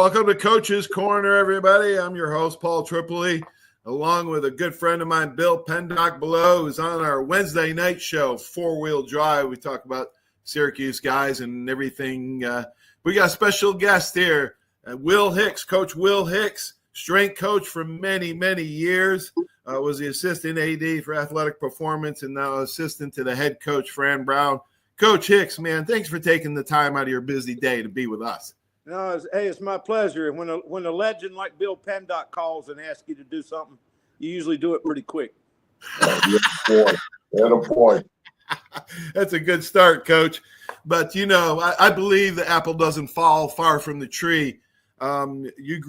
Welcome to Coach's Corner, everybody. I'm your host, Paul Tripoli, along with a good friend of mine, Bill Pendock below, who's on our Wednesday night show, Four Wheel Drive. We talk about Syracuse guys and everything. We got a special guest here, Will Hicks, Coach Will Hicks, strength coach for many, many years. Was the assistant AD for athletic performance and now assistant to the head coach, Fran Brown. Coach Hicks, man, thanks for taking the time out of your busy day to be with us. No, it's my pleasure. When a legend like Bill Pendock calls and asks you to do something, you usually do it pretty quick. Boy. That's a good start, Coach. But, you know, I believe the apple doesn't fall far from the tree. You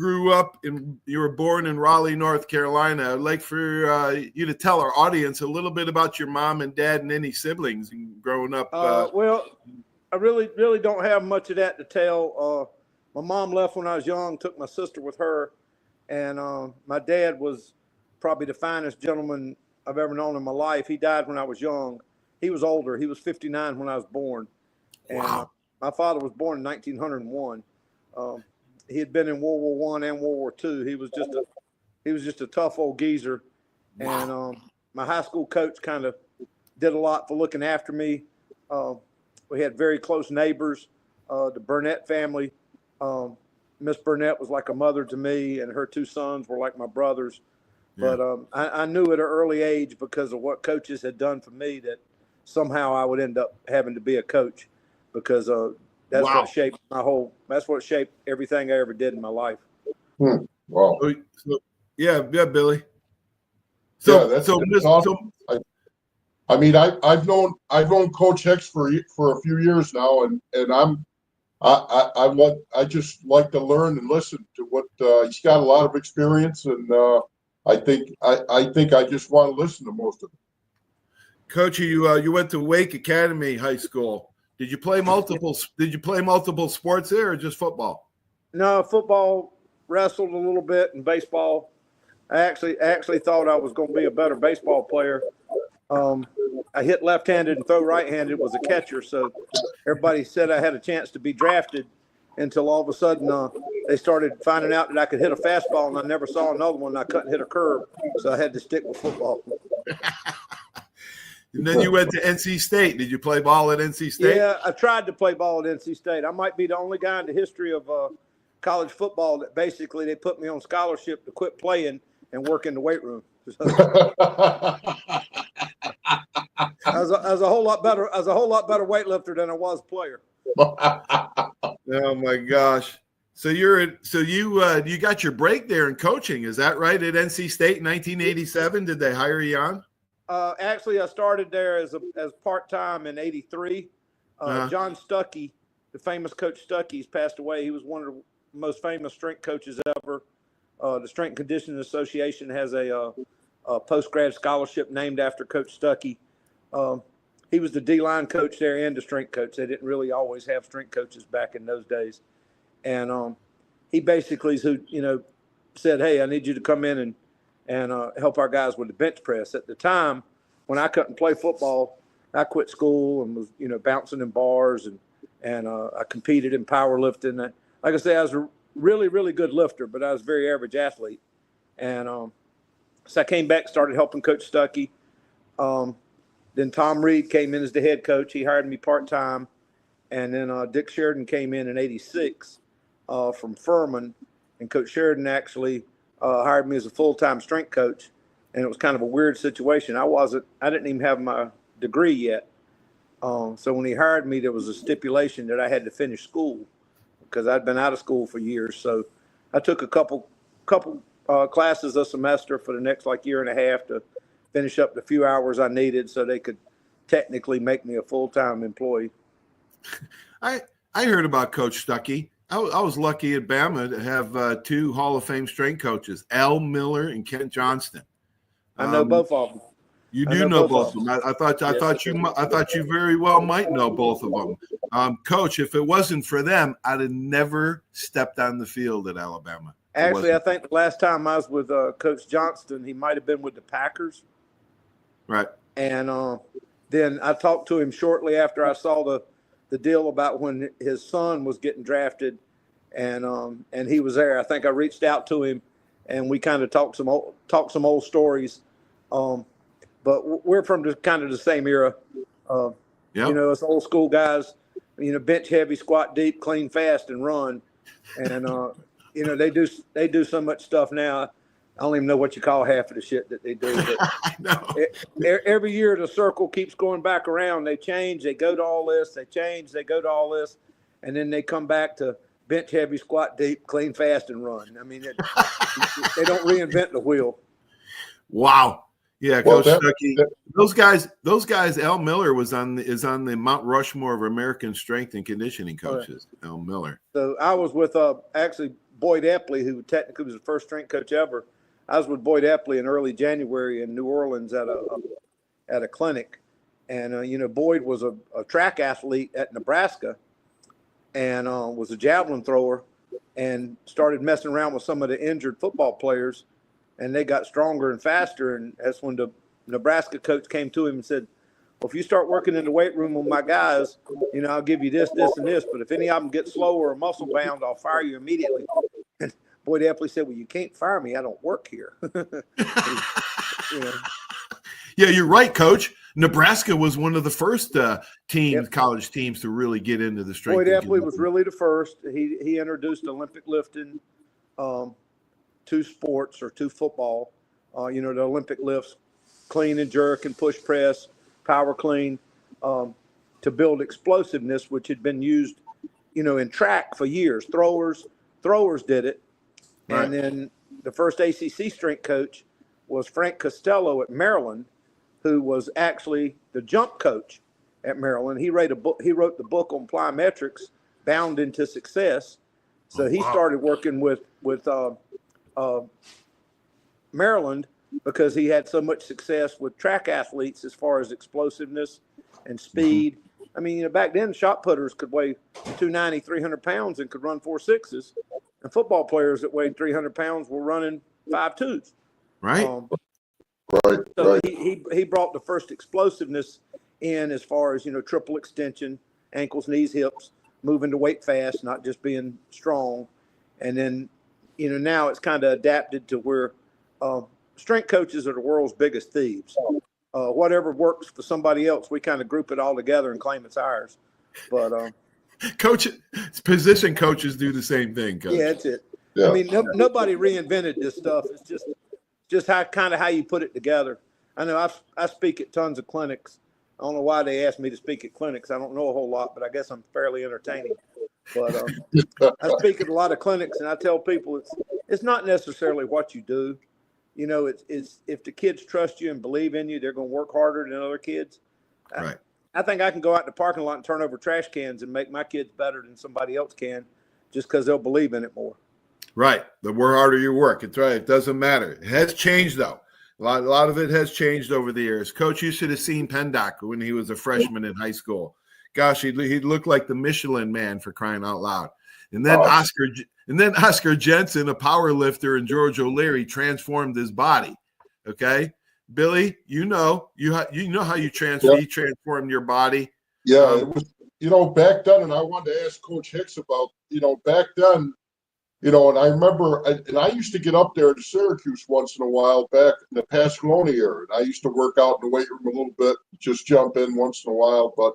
were born in Raleigh, North Carolina. I'd like for you to tell our audience a little bit about your mom and dad and any siblings growing up. Well, I really don't have much of that to tell. My mom left when I was young, took my sister with her, and my dad was probably the finest gentleman I've ever known in my life. He died when I was young. He was older. He was 59 when I was born. And wow. My father was born in 1901. He had been in World War I and World War II. He was just a tough old geezer. Wow. And my high school coach kind of did a lot for looking after me. We had very close neighbors. The Burnett family. Miss Burnett was like a mother to me, and her two sons were like my brothers. Yeah. But I knew at an early age, because of what coaches had done for me, that somehow I would end up having to be a coach, because that's Wow. that's what shaped everything I ever did in my life. Wow. Yeah, Billy. That's awesome. I've known Coach Hicks for a few years now, and I just like to learn and listen to what he's got a lot of experience, and I think I just want to listen to most of it. Coach, you went to Wake Academy High School. Did you play multiple sports there, or just football? No, football, wrestled a little bit, and baseball. I actually thought I was going to be a better baseball player. I hit left-handed and throw right-handed, was a catcher, so everybody said I had a chance to be drafted, until all of a sudden they started finding out that I could hit a fastball, and I never saw another one. I couldn't hit a curve, so I had to stick with football. And then you went to NC State. Did you play ball at NC State? Yeah, I tried to play ball at NC State. I might be the only guy in the history of college football that basically they put me on scholarship to quit playing and work in the weight room. I was a whole lot better weightlifter than I was player. Oh my gosh! So you got your break there in coaching, is that right? At NC State in 1987, did they hire you on? Actually, I started there as part-time in '83. John Stuckey, the famous Coach Stuckey's passed away. He was one of the most famous strength coaches ever. The Strength and Conditioning Association has a post-grad scholarship named after Coach Stuckey. He was the D-line coach there and the strength coach. They didn't really always have strength coaches back in those days. And he basically said, hey, I need you to come in and help our guys with the bench press. At the time, when I couldn't play football, I quit school and was, bouncing in bars, and I competed in powerlifting. Like I say, I was a really, really good lifter, but I was a very average athlete. And so I came back, started helping Coach Stuckey. Then Tom Reed came in as the head coach. He hired me part-time. And then Dick Sheridan came in '86 from Furman. And Coach Sheridan actually hired me as a full-time strength coach. And it was kind of a weird situation. I didn't even have my degree yet. So when he hired me, there was a stipulation that I had to finish school because I'd been out of school for years. So I took a couple classes a semester for the next year and a half to finish up the few hours I needed so they could technically make me a full-time employee. I heard about Coach Stuckey. I was lucky at Bama to have two Hall of Fame strength coaches, Al Miller and Kent Johnston. I know both of them. You do know both of them. I thought you very well might know both of them. Coach, if it wasn't for them, I'd have never stepped on the field at Alabama. Actually, I think the last time I was with Coach Johnston, he might have been with the Packers. Right. And then I talked to him shortly after I saw the deal about when his son was getting drafted, and he was there. I think I reached out to him, and we kind of talked some old stories. But we're from kind of the same era. You know, it's old school guys. You know, bench heavy, squat deep, clean fast, and run. And you know, they do so much stuff now. I don't even know what you call half of the shit that they do. But I know. Every year the circle keeps going back around. They change. They go to all this. They change. They go to all this, and then they come back to bench heavy, squat deep, clean fast, and run. I mean, they don't reinvent the wheel. Wow. Yeah, Well, Coach Stuckey. Those guys. Al Miller is on the Mount Rushmore of American strength and conditioning coaches. Right. Al Miller. So I was with actually Boyd Epley, who technically was the first strength coach ever. I was with Boyd Epley in early January in New Orleans at a clinic, and you know, Boyd was a track athlete at Nebraska, and was a javelin thrower, and started messing around with some of the injured football players, and they got stronger and faster. And that's when the Nebraska coach came to him and said, well, if you start working in the weight room with my guys, you know, I'll give you this, this, and this. But if any of them get slower or muscle bound, I'll fire you immediately. And Boyd Epley said, well, you can't fire me. I don't work here. You know. Yeah, you're right, Coach. Nebraska was one of the first college teams to really get into the strength. Boyd Epley was really the first. He introduced Olympic lifting to sports or to football. You know, the Olympic lifts, clean and jerk and push press, power clean, to build explosiveness, which had been used, you know, in track for years. Throwers did it. Right. And then the first ACC strength coach was Frank Costello at Maryland, who was actually the jump coach at Maryland. He wrote the book on plyometrics, Bound into Success. So he started working with Maryland because he had so much success with track athletes as far as explosiveness and speed. I mean, you know, back then shot putters could weigh 290, 300 pounds and could run 4.6s. And football players that weighed 300 pounds were running 5.2s. Right. So he brought the first explosiveness in as far as, you know, triple extension, ankles, knees, hips, moving to weight fast, not just being strong. And then, you know, now it's kind of adapted to where strength coaches are the world's biggest thieves. Whatever works for somebody else, we kind of group it all together and claim it's ours. But position coaches do the same thing, Coach. Yeah, that's it. Yeah. I mean, nobody reinvented this stuff. It's just how you put it together. I know I speak at tons of clinics. I don't know why they asked me to speak at clinics. I don't know a whole lot, but I guess I'm fairly entertaining. But I speak at a lot of clinics, and I tell people it's not necessarily what you do. You know, it's if the kids trust you and believe in you, they're going to work harder than other kids. Right. I think I can go out in the parking lot and turn over trash cans and make my kids better than somebody else can, just because they'll believe in it more. Right. The more harder you work, it's right. It doesn't matter. It has changed though. A lot of it has changed over the years. Coach, you should have seen Pendock when he was a freshman in high school. Gosh, he looked like the Michelin Man, for crying out loud. And then Oscar Jensen, a power lifter, and George O'Leary transformed his body. Okay, Billy, you know how you transformed your body. Yeah, it was, you know, back then, and I wanted to ask Coach Hicks about, you know, back then, you know, and I remember, and I used to get up there to Syracuse once in a while back in the Pasqualoni era. And I used to work out in the weight room a little bit, just jump in once in a while. But,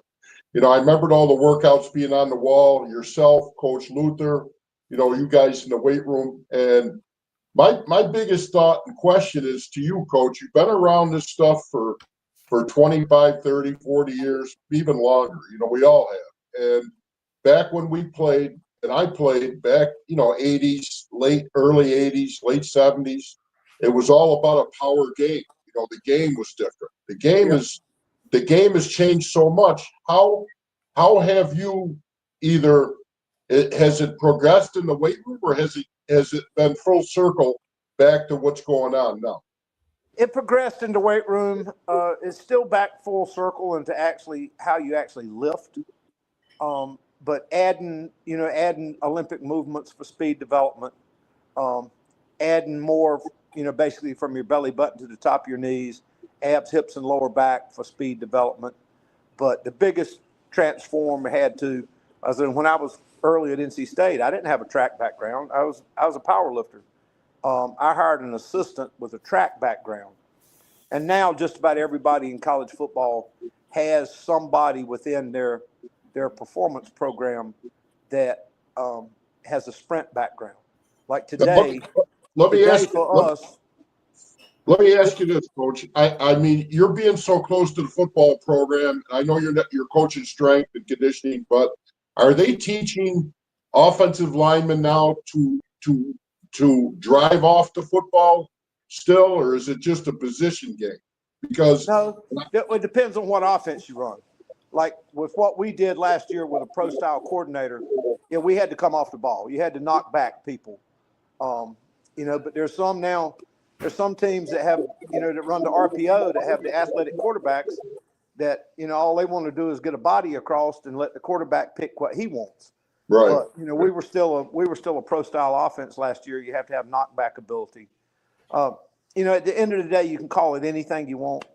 you know, I remembered all the workouts being on the wall, yourself, Coach Luther, you know, you guys in the weight room. And my biggest thought and question is to you, Coach. You've been around this stuff for 25, 30, 40 years, even longer. You know, we all have. And back when we played, and I played back, you know, 80s, early 80s, late 70s, it was all about a power game. You know, the game was different. The game has changed so much. How have you has it progressed in the weight room, or has it been full circle back to what's going on now? It progressed in the weight room. It's still back full circle into actually how you actually lift. But adding Olympic movements for speed development, adding more, you know, basically from your belly button to the top of your knees, abs, hips, and lower back for speed development. But the biggest transform had to, when I was early at NC State, I didn't have a track background. I was a power lifter. I hired an assistant with a track background. And now just about everybody in college football has somebody within their performance program that has a sprint background. Like today, let me ask for us. Let me ask you this, Coach. I mean, you're being so close to the football program. I know you're coaching strength and conditioning, but are they teaching offensive linemen now to drive off the football still, or is it just a position game? Because no, it depends on what offense you run. Like with what we did last year with a pro style coordinator, we had to come off the ball. You had to knock back people. But there's some teams that have, that run the RPO that have the athletic quarterbacks that, all they want to do is get a body across and let the quarterback pick what he wants. Right. But, we were still a pro style offense last year. You have to have knockback ability. At the end of the day, you can call it anything you want.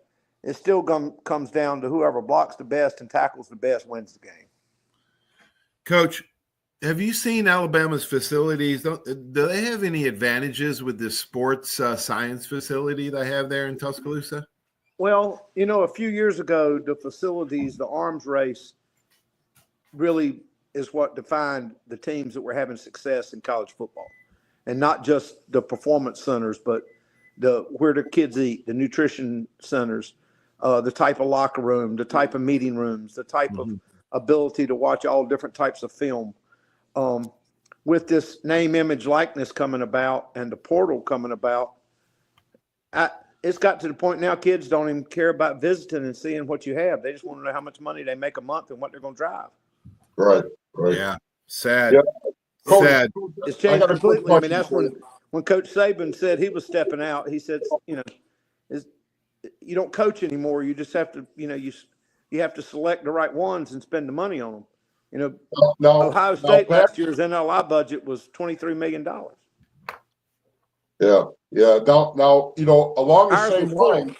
It still comes down to whoever blocks the best and tackles the best wins the game. Coach, have you seen Alabama's facilities? Do they have any advantages with this sports science facility they have there in Tuscaloosa? Well, a few years ago, the facilities, the arms race really is what defined the teams that were having success in college football. And not just the performance centers, but where the kids eat, the nutrition centers, the type of locker room, the type of meeting rooms, the type of ability to watch all different types of film. With this name, image, likeness coming about and the portal coming about, it's got to the point now kids don't even care about visiting and seeing what you have. They just want to know how much money they make a month and what they're going to drive. Right. Yeah. Sad. Yeah. Sad. It's changed completely. I mean, that's when Coach Saban said he was stepping out. He said, you don't coach anymore. You just have to, you have to select the right ones and spend the money on them. Ohio State last year's NLI budget was $23 million. Yeah. Now, along the same line,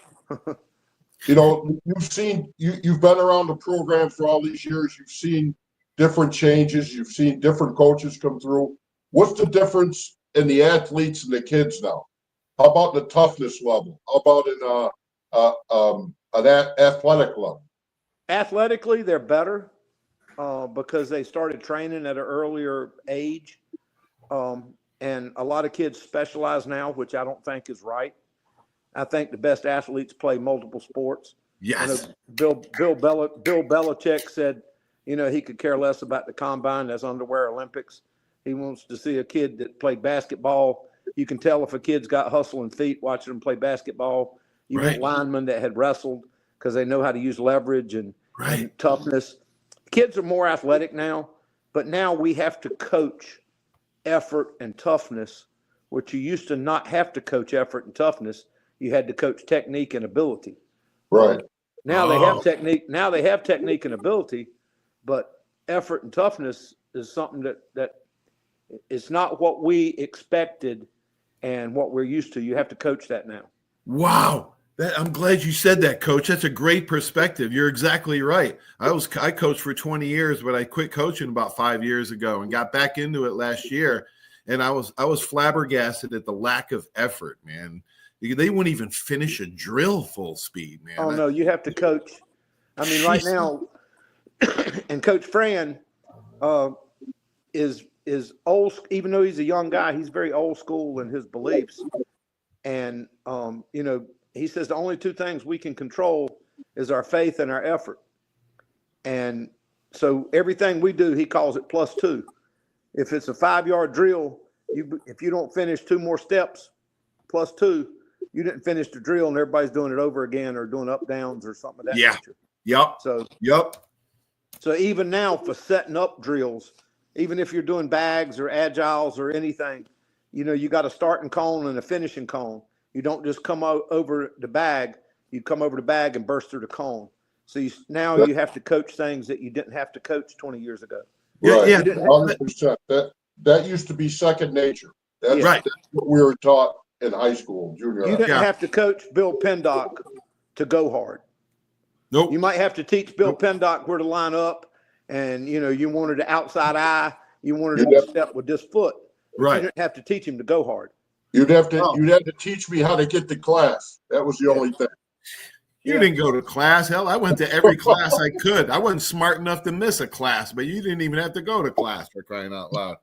you've been around the program for all these years. You've seen different changes. You've seen different coaches come through. What's the difference in the athletes and the kids now? How about the toughness level? How about an athletic level? Athletically, they're better because they started training at an earlier age. And a lot of kids specialize now, which I don't think is right. I think the best athletes play multiple sports. Yes. Bill Belichick said, he could care less about the combine as underwear Olympics. He wants to see a kid that played basketball. You can tell if a kid's got hustle and feet watching them play basketball. You want linemen that had wrestled because they know how to use leverage and toughness. Kids are more athletic now, but now we have to coach effort and toughness, which you used to not have to coach effort and toughness. You had to coach technique and ability. Right. Now they have technique. Now they have technique and ability, but effort and toughness is something that it's not what we expected and what we're used to. You have to coach that now. Wow. I'm glad you said that, Coach. That's a great perspective. You're exactly right. I coached for 20 years, but I quit coaching about 5 years ago and got back into it last year. And I was flabbergasted at the lack of effort, man. They wouldn't even finish a drill full speed, man. Oh, no, you have to coach. I mean, right now, and Coach Fran is old. Even though he's a young guy, he's very old school in his beliefs. And, he says the only two things we can control is our faith and our effort. And so everything we do, he calls it +2. If it's a 5-yard drill, if you don't finish 2 more steps, +2, you didn't finish the drill and everybody's doing it over again or doing up downs or something of that nature. Yep. So even now for setting up drills, even if you're doing bags or agiles or anything, you got a starting cone and a finishing cone. You don't just come over the bag. You come over the bag and burst through the cone. So now you have to coach things that you didn't have to coach 20 years ago. Right. Yeah. 100%. That used to be second nature. That's what we were taught in high school, junior high. You didn't have to coach Bill Pendock to go hard. Nope. You might have to teach Bill Pendock where to line up, and you wanted the outside eye. You wanted him to step with this foot. Right. You didn't have to teach him to go hard. You'd have to teach me how to get to class. That was the only thing. You didn't go to class. Hell, I went to every class I could. I wasn't smart enough to miss a class, but you didn't even have to go to class, for crying out loud.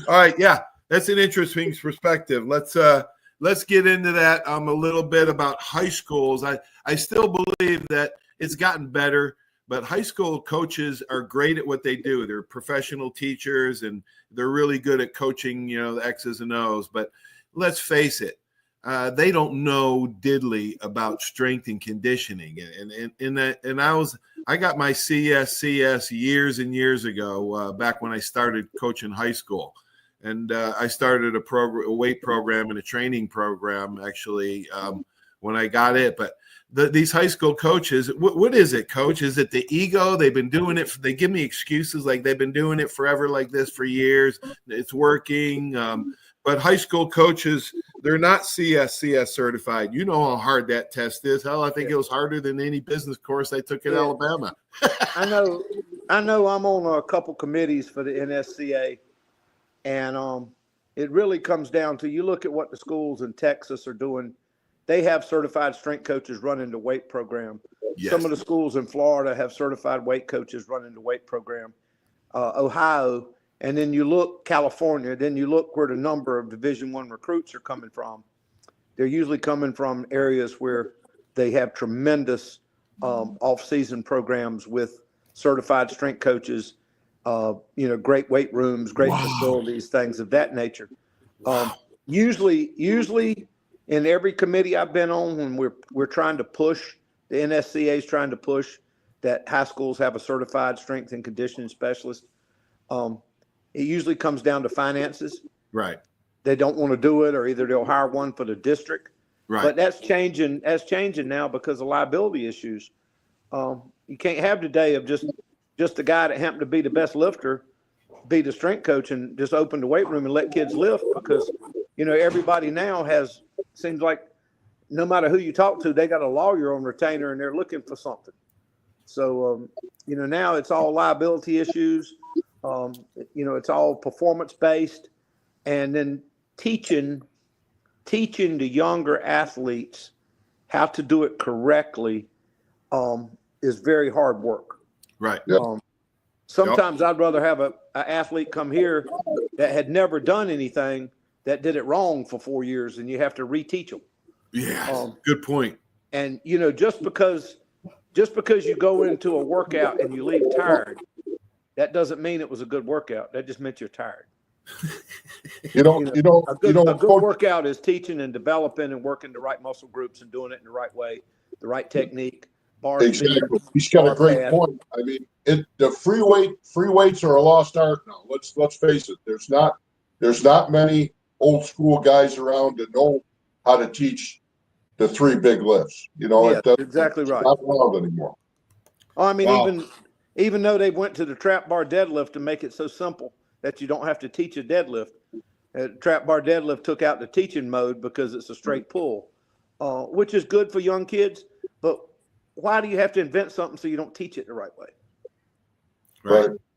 All right, yeah, that's an interesting perspective. Let's get into that a little bit about high schools. I still believe that it's gotten better, but high school coaches are great at what they do. They're professional teachers, and they're really good at coaching, the X's and O's. But let's face it, they don't know diddly about strength and conditioning. And I got my CS years and years ago, back when I started coaching high school. And I started a weight program and a training program, actually, when I got it. But these high school coaches, what is it, Coach? Is it the ego? They've been doing it. They give me excuses like they've been doing it forever like this for years. It's working. But high school coaches, they're not CS certified. You know how hard that test is. Hell, I think it was harder than any business course I took at Alabama. I know I'm on a couple committees for the NSCA, and it really comes down to, you look at what the schools in Texas are doing. They have certified strength coaches running the weight program. Yes. Some of the schools in Florida have certified weight coaches running the weight program. Ohio. And then you look California, then you look where the number of Division I recruits are coming from. They're usually coming from areas where they have tremendous off-season programs with certified strength coaches, great weight rooms, great facilities, things of that nature. Usually in every committee I've been on, when we're trying to push, the NSCA is trying to push that high schools have a certified strength and conditioning specialist. It usually comes down to finances. Right. They don't want to do it, or either they'll hire one for the district. Right. But that's changing. That's changing now because of liability issues. You can't have today of just the guy that happened to be the best lifter be the strength coach and just open the weight room and let kids lift, because everybody now seems like no matter who you talk to, they got a lawyer on retainer and they're looking for something. So now it's all liability issues. It's all performance based, and then teaching the younger athletes how to do it correctly is very hard work. Right. Sometimes I'd rather have an athlete come here that had never done anything, that did it wrong for 4 years, and you have to reteach them. Yeah, good point. And just because you go into a workout and you leave tired, that doesn't mean it was a good workout. That just meant you're tired. A good workout is teaching and developing and working the right muscle groups and doing it in the right way, the right technique. Exactly. He's got a great point. I mean, the free weights are a lost art now. Let's face it. There's not many old school guys around that know how to teach the three big lifts. Exactly right. It's not around anymore. I mean, even though they went to the trap bar deadlift to make it so simple that you don't have to teach a deadlift, trap bar deadlift took out the teaching mode because it's a straight pull, which is good for young kids. But why do you have to invent something so you don't teach it the right way?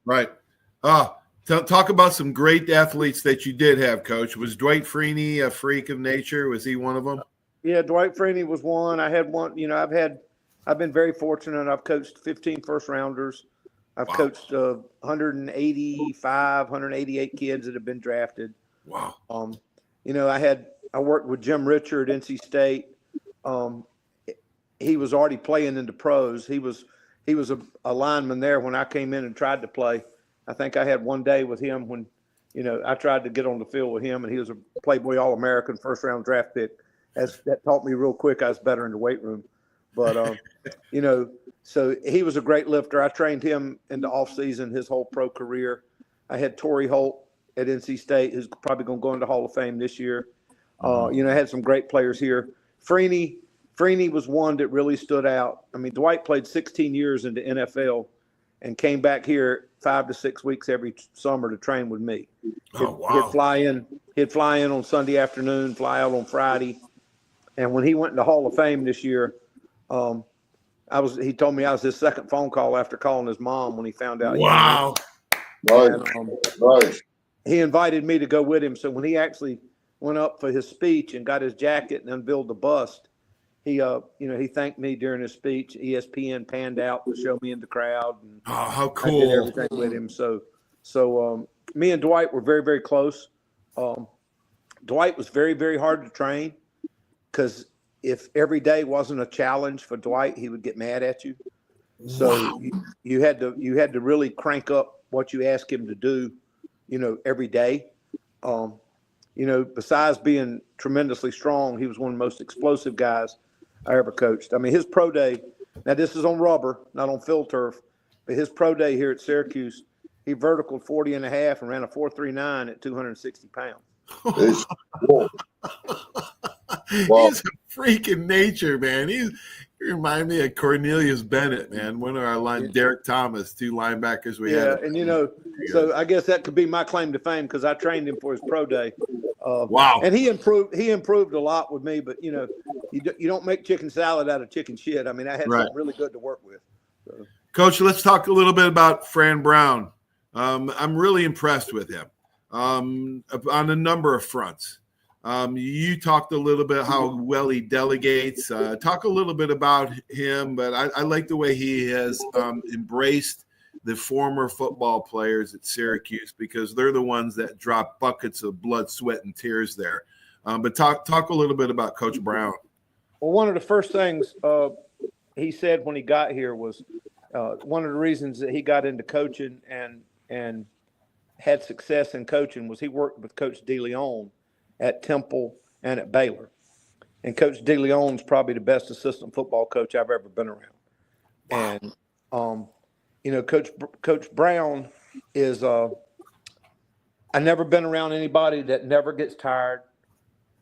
Right. Talk about some great athletes that you did have, Coach. Was Dwight Freeney a freak of nature? Was he one of them? Yeah, Dwight Freeney was one. I had one. I've been very fortunate. I've coached 15 first rounders. I've coached 185, 188 kids that have been drafted. Wow. I worked with Jim Richard at NC State. He was already playing in the pros. He was a lineman there when I came in and tried to play. I think I had one day with him when, I tried to get on the field with him, and he was a Playboy All-American first round draft pick. That taught me real quick I was better in the weight room. But, so he was a great lifter. I trained him in the off season, his whole pro career. I had Torrey Holt at NC State, who's probably going to go into Hall of Fame this year. I had some great players here. Freeney was one that really stood out. I mean, Dwight played 16 years in the NFL and came back here 5 to 6 weeks every summer to train with me. He'd fly in on Sunday afternoon, fly out on Friday. And when he went into Hall of Fame this year, he told me I was his second phone call after calling his mom when he found out. Wow. Nice. he invited me to go with him. So when he actually went up for his speech and got his jacket and unveiled the bust, he he thanked me during his speech. ESPN panned out to show me in the crowd. And Oh, how I did cool. everything with him. So me and Dwight were very, very close. Dwight was very, very hard to train because if every day wasn't a challenge for Dwight, he would get mad at you. So Wow. you had to really crank up what you asked him to do, every day. Besides being tremendously strong, he was one of the most explosive guys I ever coached. I mean, his pro day, now this is on rubber, not on field turf, but his pro day here at Syracuse, he verticaled 40 and a half and ran a 4.39 at 260 pounds. It's cool. He's a freak in nature, man. He remind me of Cornelius Bennett, man. One of our Derek Thomas, 2 linebackers we had. And so I guess that could be my claim to fame because I trained him for his pro day. Wow. And he improved a lot with me, but you don't make chicken salad out of chicken shit. I mean, I had something really good to work with. So. Coach, let's talk a little bit about Fran Brown. I'm really impressed with him on a number of fronts. You talked a little bit how well he delegates. Talk a little bit about him, but I like the way he has embraced the former football players at Syracuse because they're the ones that drop buckets of blood, sweat, and tears there. But talk a little bit about Coach Brown. Well, one of the first things he said when he got here was one of the reasons that he got into coaching and had success in coaching was he worked with Coach DeLeon at Temple and at Baylor. And Coach DeLeon's probably the best assistant football coach I've ever been around. Wow. And, Coach Brown is I've never been around anybody that never gets tired.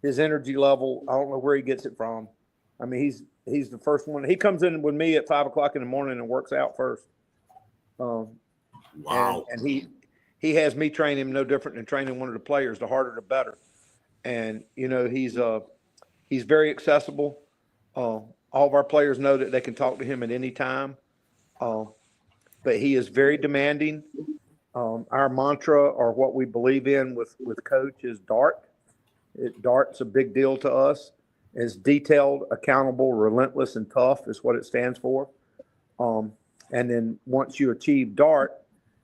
His energy level, I don't know where he gets it from. I mean, he's the first one. He comes in with me at 5 o'clock in the morning and works out first. Wow. And he has me train him no different than training one of the players. The harder, the better. And he's very accessible. All of our players know that they can talk to him at any time. But he is very demanding. Our mantra or what we believe in with Coach is DART. DART's a big deal to us. It's detailed, accountable, relentless, and tough is what it stands for. And then once you achieve DART,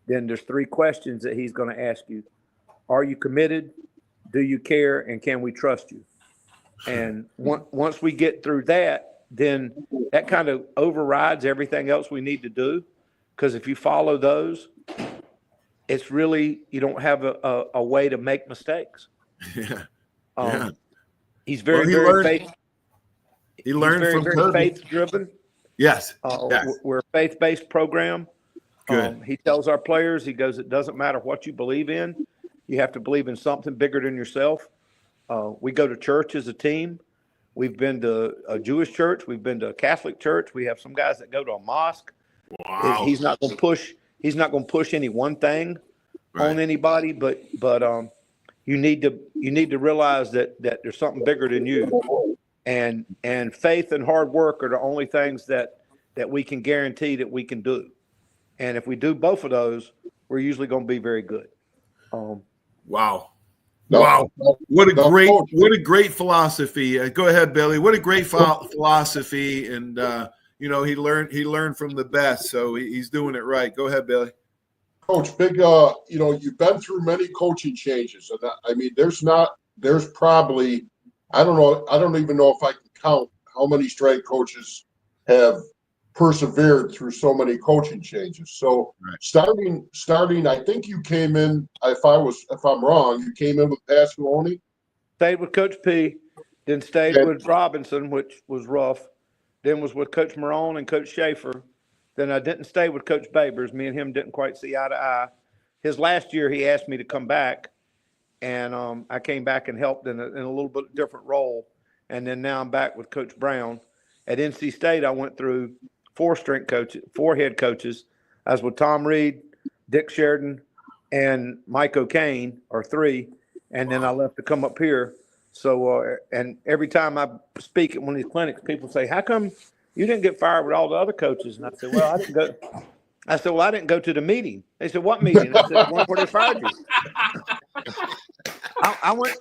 then there's 3 questions that he's going to ask you. Are you committed? Do you care? And can we trust you? And once we get through that, then that kind of overrides everything else we need to do. Because if you follow those, it's really, you don't have a way to make mistakes. Yeah. He's very faith driven. Yes. We're a faith-based program. Good. He tells our players, he goes, it doesn't matter what you believe in. You have to believe in something bigger than yourself. We go to church as a team. We've been to a Jewish church. We've been to a Catholic church. We have some guys that go to a mosque. Wow. He's not going to push any one thing on anybody, but you need to realize that there's something bigger than you. And faith and hard work are the only things that we can guarantee that we can do. And if we do both of those, we're usually going to be very good. Wow. Wow. What a great philosophy. Go ahead, Billy. What a great philosophy. And, he learned from the best. So he's doing it right. Go ahead, Billy. Coach, you've been through many coaching changes. And I mean, there's probably, I don't even know if I can count how many strength coaches have persevered through so many coaching changes. So starting, I think you came in, if I'm wrong, you came in with Pasqualoni. Stayed with Coach P, then stayed with Robinson, which was rough. Then was with Coach Marone and Coach Schaefer. Then I didn't stay with Coach Babers. Me and him didn't quite see eye to eye. His last year, he asked me to come back, and I came back and helped in a little bit different role. And then now I'm back with Coach Brown. At NC State, I went through 4 head coaches. I was with Tom Reed, Dick Sheridan, and Mike O'Kane, or 3. And then I left to come up here. So, and every time I speak at one of these clinics, people say, how come you didn't get fired with all the other coaches? And I said, well, I didn't go. I said, well, I didn't go to the meeting. They said, what meeting? I said, one where they fired you. I went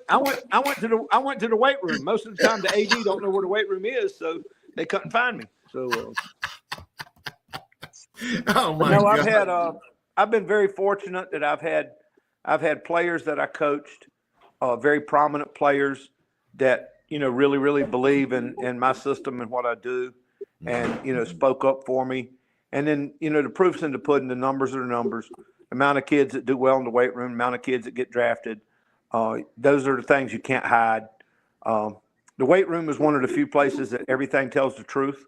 to the weight room. Most of the time, the AD don't know where the weight room is, so they couldn't find me. So, oh my no, God. I've been very fortunate that I've had players that I coached, very prominent players that really really believe in my system and what I do, and spoke up for me. And then the proof's in the pudding. The numbers are the numbers. The amount of kids that do well in the weight room, the amount of kids that get drafted. Those are the things you can't hide. The weight room is one of the few places that everything tells the truth.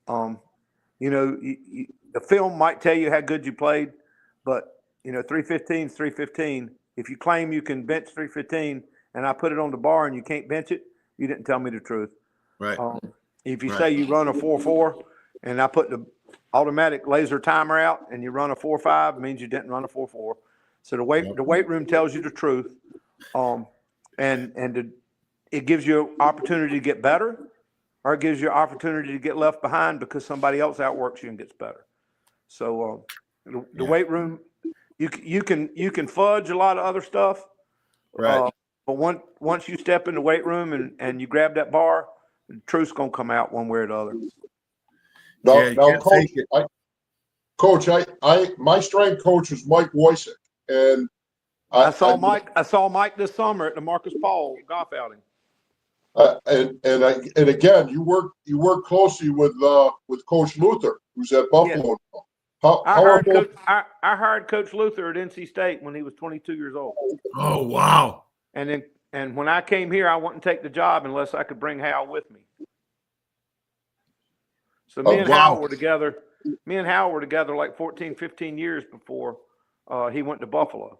The film might tell you how good you played, but 315 is 315. If you claim you can bench 315 and I put it on the bar and you can't bench it, you didn't tell me the truth. Right. If you Right. say you run a 4.4 and I put the automatic laser timer out and you run a 4.5, it means you didn't run a 4.4. So the weight room tells you the truth, it gives you opportunity to get better, or it gives you opportunity to get left behind because somebody else outworks you and gets better. So the weight room, you can fudge a lot of other stuff, Right. but once you step in the weight room and you grab that bar, the truth's gonna come out one way or the other. Now, Coach, my strength coach was Mike Wojcik, and I saw Mike this summer at the Marcus Paul golf outing. And again, you work closely with Coach Luther, who's at Buffalo. Yeah. I hired Coach Luther at NC State when he was 22 years old. Oh wow! And when I came here, I wouldn't take the job unless I could bring Hal with me. So me and Hal were together. Me and Hal were together like 14, 15 years before he went to Buffalo.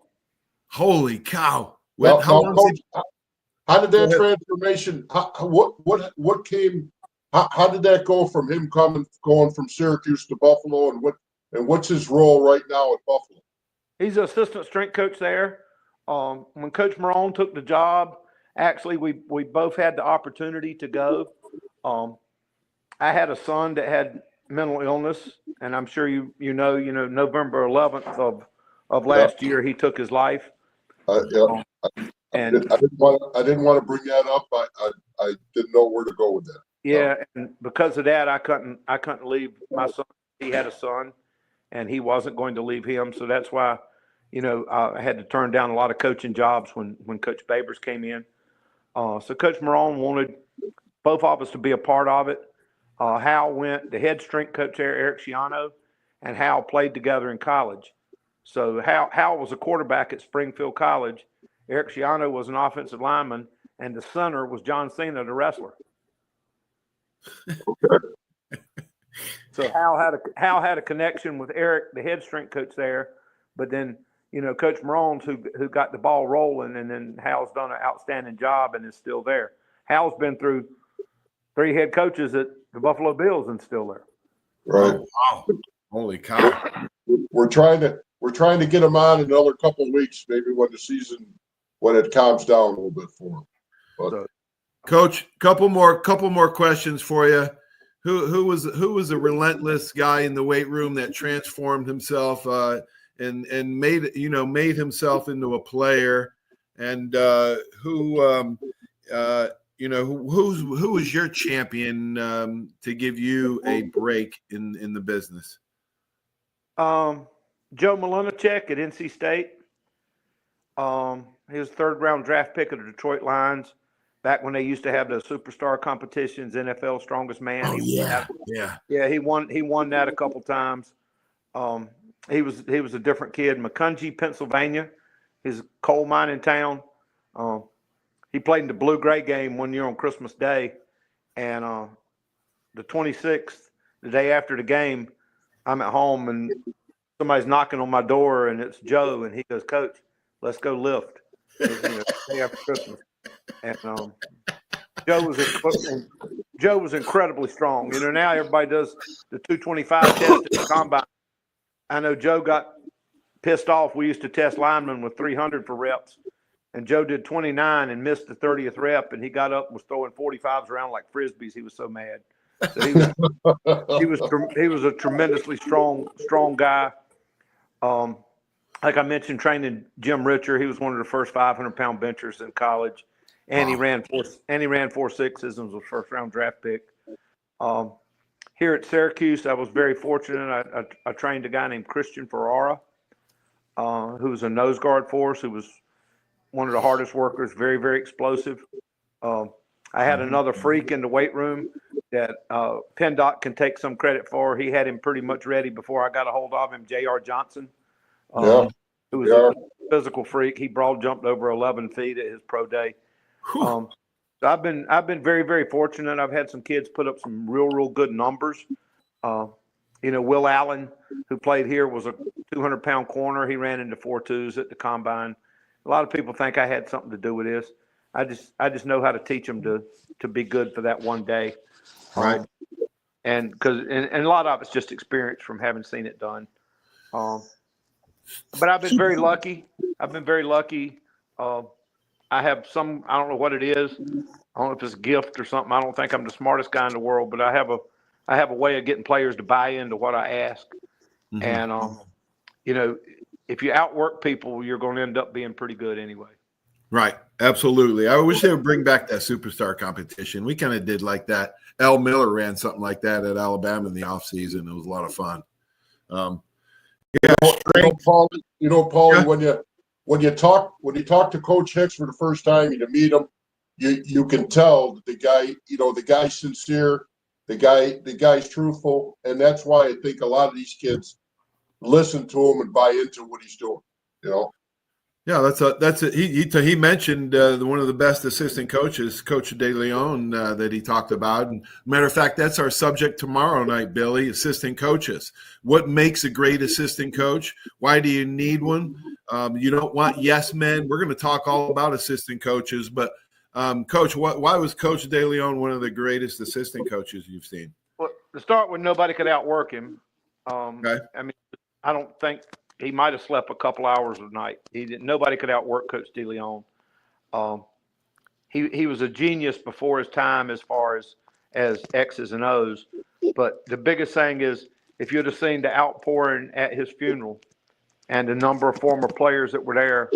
Holy cow! Coach, how did that transformation? What came? How did that go from him going from Syracuse to Buffalo, and what's his role right now at Buffalo? He's an assistant strength coach there. When Coach Marone took the job, actually we both had the opportunity to go. I had a son that had mental illness, and I'm sure you know November 11th of last year he took his life. And I didn't want to bring that up. I didn't know where to go with that. Yeah, and because of that, I couldn't leave my son. He had a son, and he wasn't going to leave him. So that's why, I had to turn down a lot of coaching jobs when Coach Babers came in. So Coach Marone wanted both of us to be a part of it. Hal went, the head strength coach there, Eric Schiano, and Hal played together in college. So Hal was a quarterback at Springfield College. Eric Schiano was an offensive lineman, and the center was John Cena, the wrestler. Okay. So Hal had a connection with Eric, the head strength coach there, but then Coach Marone's who got the ball rolling, and then Hal's done an outstanding job and is still there. Hal's been through 3 head coaches at the Buffalo Bills and still there. Right. Oh, wow. Holy cow! We're trying to get him on another couple of weeks, maybe when it calms down a little bit for him. But, Coach, couple more questions for you. Who was a relentless guy in the weight room that transformed himself and made himself into a player, and who was your champion to give you a break in the business? Joe Malinicek at NC State. He was 3rd round draft pick of the Detroit Lions back when they used to have the superstar competitions, NFL Strongest Man. Oh, Yeah, he won that a couple times. He was a different kid. Macungie, Pennsylvania, his coal mining town. He played in the blue-gray game one year on Christmas Day, and the 26th, the day after the game, I'm at home and somebody's knocking on my door, and it's Joe, and he goes, "Coach, let's go lift." Day after Christmas, and Joe was incredibly strong. Now everybody does the 225 test at the combine. I know Joe got pissed off. We used to test linemen with 300 for reps, and Joe did 29 and missed the 30th rep, and he got up and was throwing 45s around like frisbees. He was so mad. So he was a tremendously strong guy. like I mentioned, training Jim Richer. He was one of the first 500-pound benchers in college, and he ran 4.6s and was a first-round draft pick. Here at Syracuse, I was very fortunate. I trained a guy named Christian Ferrara, who was a nose guard for us, who was one of the hardest workers, very, very explosive. I had another freak in the weight room that PennDOT can take some credit for. He had him pretty much ready before I got a hold of him, J.R. Johnson, who was a physical freak. He broad jumped over 11 feet at his pro day. So I've been very, very fortunate. I've had some kids put up some real good numbers. Will Allen, who played here, was a 200-pound corner. He ran into 4.2s at the combine. A lot of people think I had something to do with this. I just know how to teach them to be good for that one day. Right. And a lot of it's just experience from having seen it done. But I've been very lucky. I have some, I don't know what it is. I don't know if it's a gift or something. I don't think I'm the smartest guy in the world, but I have a way of getting players to buy into what I ask. And, if you outwork people, you're going to end up being pretty good anyway. Right. Absolutely. I wish they would bring back that superstar competition. We kind of did like that. Al Miller ran something like that at Alabama in the offseason. It was a lot of fun. Paul, Yeah. when you talk to Coach Hicks for the first time, you meet him, you can tell that the guy's sincere, the guy's truthful, and that's why I think a lot of these kids listen to him and buy into what he's doing. Yeah, that's it. He mentioned one of the best assistant coaches, Coach De Leon, that he talked about. And matter of fact, that's our subject tomorrow night, Billy. Assistant coaches. What makes a great assistant coach? Why do you need one? You don't want yes men. We're going to talk all about assistant coaches, but Coach, why was Coach De Leon one of the greatest assistant coaches you've seen? Well, to start with, nobody could outwork him. Okay. I mean, I don't think. He might have slept a couple hours a night. Nobody could outwork Coach De Leon. He was a genius before his time as far as X's and O's. But the biggest thing is, if you'd have seen the outpouring at his funeral and the number of former players that were there,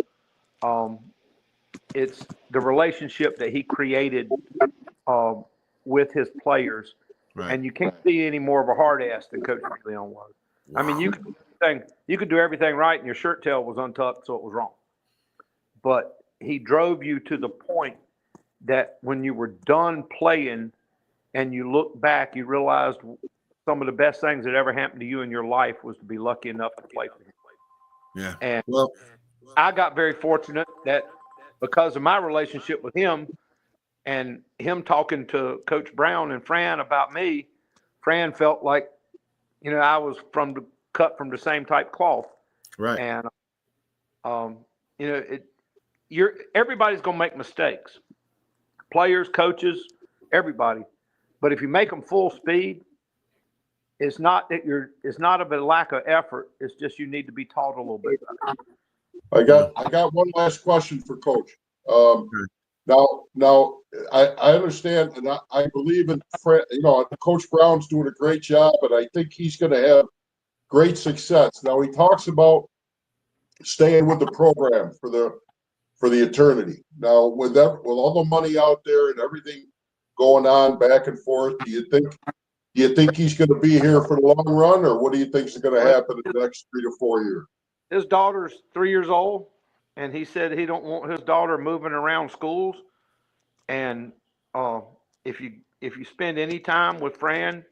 it's the relationship that he created with his players. Right. And you can't see any more of a hard ass than Coach De Leon was. I mean, you could do everything right and your shirt tail was untucked, so it was wrong. But he drove you to the point that when you were done playing and you look back, you realized some of the best things that ever happened to you in your life was to be lucky enough to play for him. Yeah. And I got very fortunate that because of my relationship with him and him talking to Coach Brown and Fran about me, Fran felt like, I was cut from the same type cloth. Right. And, everybody's going to make mistakes. Players, coaches, everybody. But if you make them full speed, it's not of a lack of effort. It's just you need to be taught a little bit better. I got one last question for Coach. Now I understand, and I believe in Coach Brown's doing a great job, and I think he's going to have great success. Now he talks about staying with the program for the eternity. Now with all the money out there and everything going on back and forth, do you think he's going to be here for the long run, or what do you think is going to happen in the next 3 to 4 years? His daughter's 3 years old, and he said he don't want his daughter moving around schools. And if you spend any time with Fran,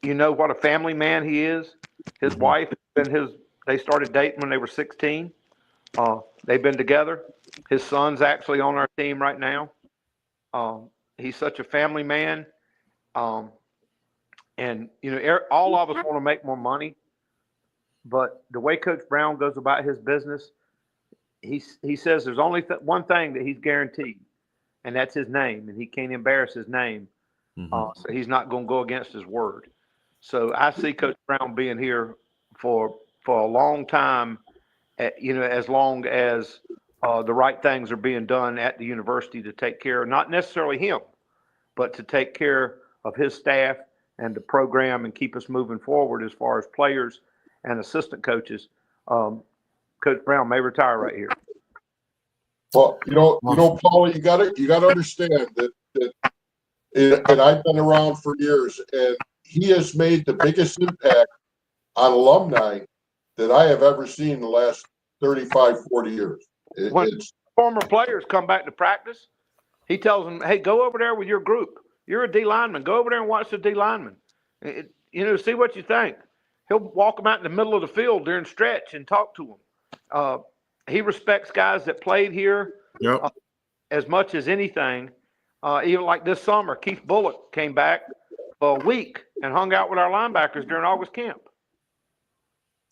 you know what a family man he is. His wife and they started dating when they were 16. They've been together. His son's actually on our team right now. He's such a family man. And all of us want to make more money, but the way Coach Brown goes about his business, he says there's only one thing that he's guaranteed, and that's his name, and he can't embarrass his name. So he's not going to go against his word. So I see Coach Brown being here for a long time, as long as the right things are being done at the university to take care of not necessarily him, but to take care of his staff and the program and keep us moving forward as far as players and assistant coaches. Coach Coach Brown may retire right here. Well, Paul, you got to understand that, and I've been around for years, and he has made the biggest impact on alumni that I have ever seen in the last 35, 40 years. When former players come back to practice, he tells them, hey, go over there with your group. You're a D lineman. Go over there and watch the D lineman. See what you think. He'll walk them out in the middle of the field during stretch and talk to them. He respects guys that played here as much as anything. Even like this summer, Keith Bullock came back for a week and hung out with our linebackers during August camp.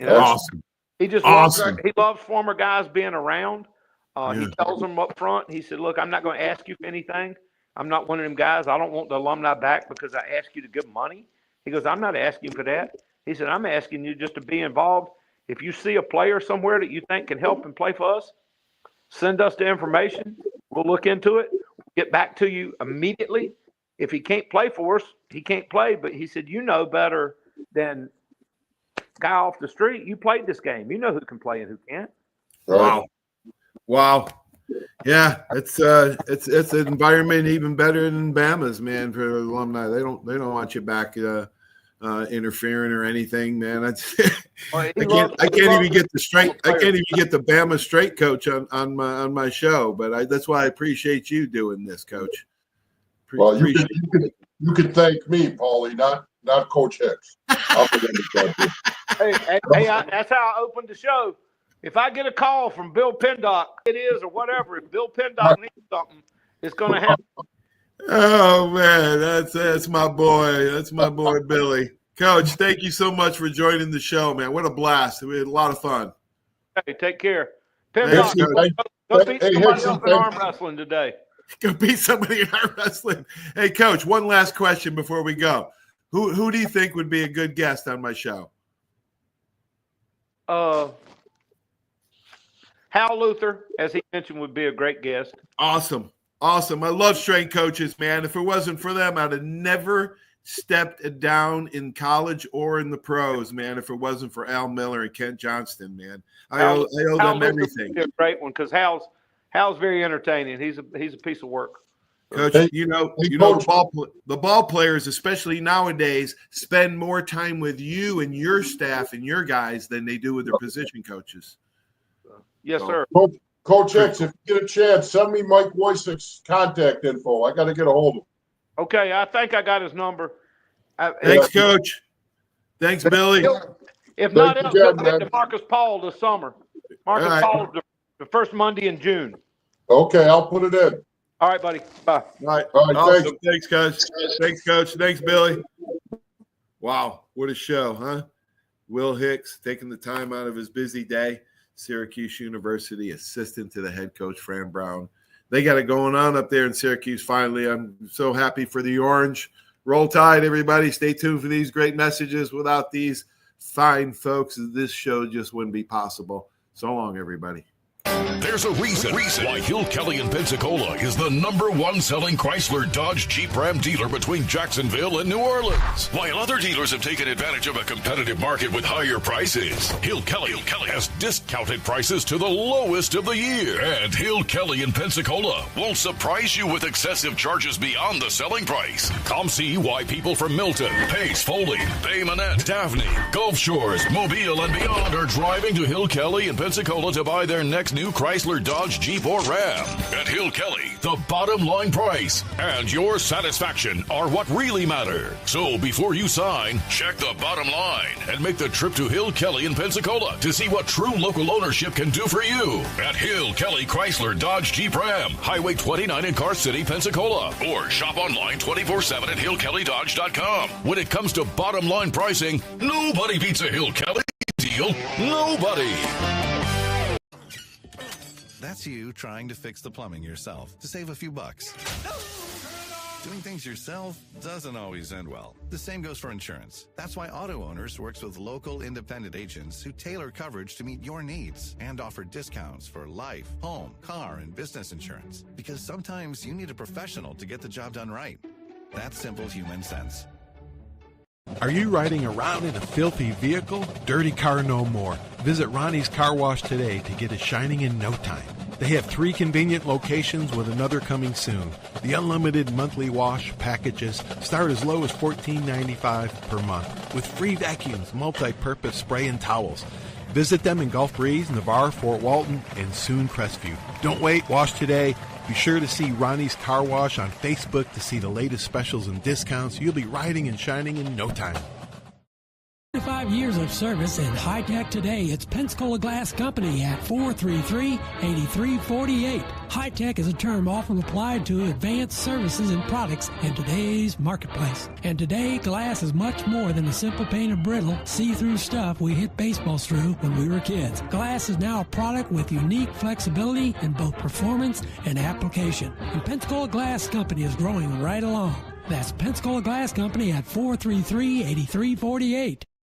Awesome. He just loves former guys being around. He tells them up front, he said, look, I'm not going to ask you for anything. I'm not one of them guys. I don't want the alumni back because I asked you to give money. He goes, I'm not asking for that. He said, I'm asking you just to be involved. If you see a player somewhere that you think can help and play for us, send us the information. We'll look into it. We'll get back to you immediately. If he can't play for us, he can't play. But he said, you know better than guy off the street. You played this game. You know who can play and who can't. Wow. Yeah, it's an environment even better than Bama's, man, for alumni. They don't want you back interfering or anything, man. I can't even get the Bama straight coach on my show, but that's why I appreciate you doing this, Coach. You can thank me, Paulie, not Coach Hicks. Hey, that's how I opened the show. If I get a call from Bill Pendock, it is or whatever, if Bill Pendock needs something, it's going to happen. Oh man, that's my boy. That's my boy Billy. Coach, thank you so much for joining the show, man. What a blast. We had a lot of fun. Hey, take care. Pendock, go beat somebody up in arm wrestling today. Go beat somebody in arm wrestling. Hey, Coach, one last question before we go. Who do you think would be a good guest on my show? Hal Luther, as he mentioned, would be a great guest. Awesome. I love strength coaches, man. If it wasn't for them, I'd have never stepped down in college or in the pros, man, if it wasn't for Al Miller and Kent Johnston, man. I owe them everything. A great one because Hal's very entertaining. He's a piece of work. Coach, the ball players, especially nowadays, spend more time with you and your staff and your guys than they do with their position coaches. Yes, sir. Coach Hicks, if you get a chance, send me Mike Woysick's contact info. I got to get a hold of him. Okay, I think I got his number. Thanks, Coach. Thanks, Billy. If not else, he'll get to Marcus Paul this summer. Marcus Paul is the first Monday in June. Okay, I'll put it in. All right, buddy. Bye. All right. Awesome. Thanks, Coach. Thanks, Coach. Thanks, Billy. Wow, what a show, huh? Will Hicks taking the time out of his busy day. Syracuse University assistant to the head coach, Fran Brown. They got it going on up there in Syracuse finally. I'm so happy for the Orange. Roll Tide, everybody. Stay tuned for these great messages. Without these fine folks, this show just wouldn't be possible. So long, everybody. There's a reason why Hill Kelly in Pensacola is the #1 selling Chrysler Dodge Jeep Ram dealer between Jacksonville and New Orleans. While other dealers have taken advantage of a competitive market with higher prices, Hill Kelly has discounted prices to the lowest of the year. And Hill Kelly in Pensacola won't surprise you with excessive charges beyond the selling price. Come see why people from Milton, Pace, Foley, Bay Minette, Daphne, Gulf Shores, Mobile, and beyond are driving to Hill Kelly in Pensacola to buy their next new Chrysler, Dodge, Jeep, or Ram. At Hill Kelly, the bottom line price and your satisfaction are what really matter. So before you sign, check the bottom line and make the trip to Hill Kelly in Pensacola to see what true local ownership can do for you. At Hill Kelly Chrysler, Dodge, Jeep, Ram, Highway 29 in Car City, Pensacola. Or shop online 24/7 at hillkellydodge.com. When it comes to bottom line pricing, nobody beats a Hill Kelly deal. Nobody. That's you trying to fix the plumbing yourself to save a few bucks. Doing things yourself doesn't always end well. The same goes for insurance. That's why Auto Owners works with local independent agents who tailor coverage to meet your needs and offer discounts for life, home, car, and business insurance. Because sometimes you need a professional to get the job done right. That's simple human sense. Are you riding around in a filthy vehicle? Dirty car no more. Visit Ronnie's Car Wash today to get it shining in no time. They have 3 convenient locations with another coming soon. The unlimited monthly wash packages start as low as $14.95 per month with free vacuums, multi-purpose spray and towels. Visit them in Gulf Breeze, Navarre, Fort Walton, and soon Crestview. Don't wait, wash today. Be sure to see Ronnie's Car Wash on Facebook to see the latest specials and discounts. You'll be riding and shining in no time. 25 years of service in high-tech today. It's Pensacola Glass Company at 433-8348. High-tech is a term often applied to advanced services and products in today's marketplace. And today, glass is much more than the simple painted brittle, see-through stuff we hit baseballs through when we were kids. Glass is now a product with unique flexibility in both performance and application. And Pensacola Glass Company is growing right along. That's Pensacola Glass Company at 433-8348.